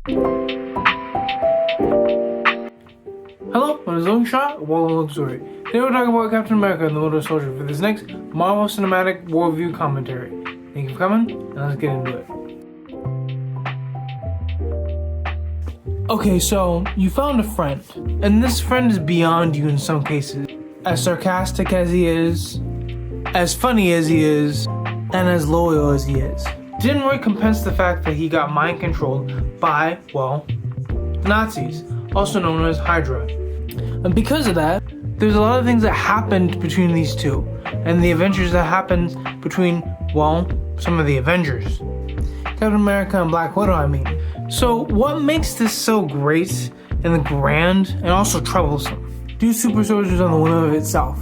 Hello, my name is LogansStory. Welcome to LogansStory. Today we're talking about Captain America and the Winter Soldier for this next Marvel Cinematic Worldview Commentary. Thank you for coming, and let's get into it. Okay, so you found a friend, and this friend is beyond you in some cases. As sarcastic as he is, as funny as he is, and as loyal as he is. Didn't recompense the fact that he got mind controlled by, well, the Nazis, also known as Hydra. And because of that, there's a lot of things that happened between these two, and the adventures that happened between, well, some of the Avengers. Captain America and Black Widow, I mean. So what makes this so great and grand and also troublesome? Two super soldiers on the whim of itself.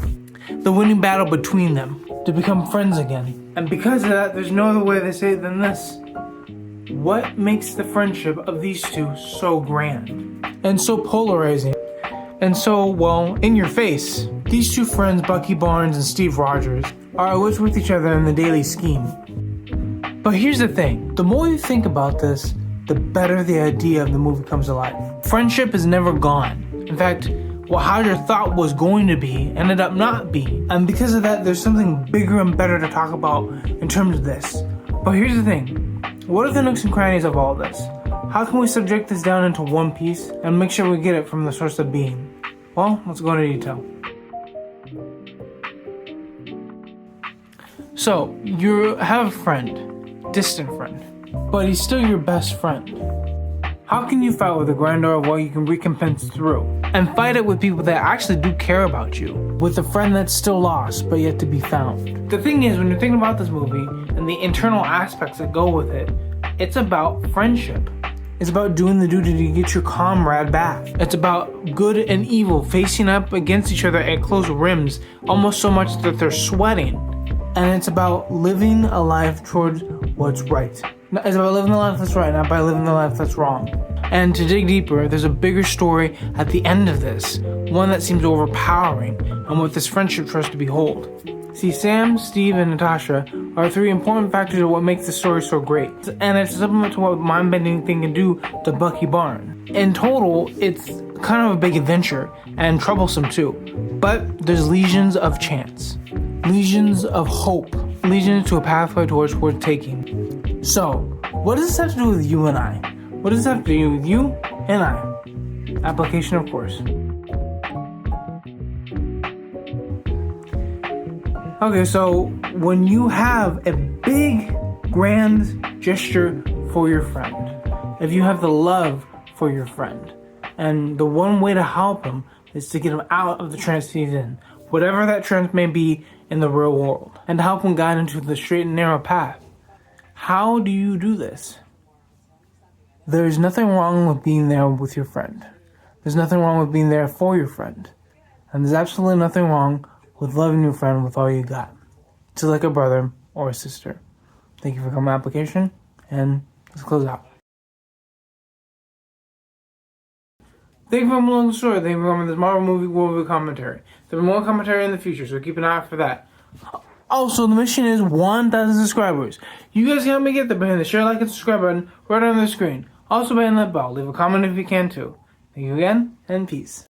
The winning battle between them to become friends again. And because of that, there's no other way to say it than this. What makes the friendship of these two so grand and so polarizing and so, well, in your face? These two friends, Bucky Barnes and Steve Rogers, are always with each other in the daily scheme. But here's the thing, the more you think about this, the better the idea of the movie comes alive. Friendship is never gone. In fact, what Hydra thought was going to be ended up not being. And because of that, there's something bigger and better to talk about in terms of this. But here's the thing, what are the nooks and crannies of all this? How can we subject this down into one piece and make sure we get it from the source of being? Well, let's go into detail. So, you have a friend, distant friend, but he's still your best friend. How can you fight with the grandeur of what you can recompense through? And fight it with people that actually do care about you. With a friend that's still lost, but yet to be found. The thing is, when you're thinking about this movie, and the internal aspects that go with it, it's about friendship. It's about doing the duty to get your comrade back. It's about good and evil facing up against each other at close rims, almost so much that they're sweating. And it's about living a life towards what's right. It's about living the life that's right, not by living the life that's wrong. And to dig deeper, there's a bigger story at the end of this, one that seems overpowering, and what this friendship tries to behold. See, Sam, Steve, and Natasha are three important factors of what makes the story so great. And it's a supplement to what mind-bending thing can do to Bucky Barnes. In total, it's kind of a big adventure, and troublesome too. But there's legions of chance. Legions of hope. Legions to a pathway towards worth taking. So, what does this have to do with you and I? What does this have to do with you and I? Application, of course. Okay, so when you have a big, grand gesture for your friend, if you have the love for your friend, and the one way to help him is to get him out of the trance he's in, whatever that trance may be in the real world, and to help him guide into the straight and narrow path, how do you do this? There's nothing wrong with being there with your friend. There's nothing wrong with being there for your friend. And there's absolutely nothing wrong with loving your friend with all you got. Just like a brother or a sister. Thank you for coming to application, and let's close out. Thank you for coming along the story. Thank you for coming to this Marvel movie worldview commentary. There'll be more commentary in the future, so keep an eye out for that. Also, the mission is 1,000 subscribers. You guys can help me get there by hitting the share, like, and subscribe button right on the screen. Also by hitting that bell. Leave a comment if you can too. Thank you again, and peace.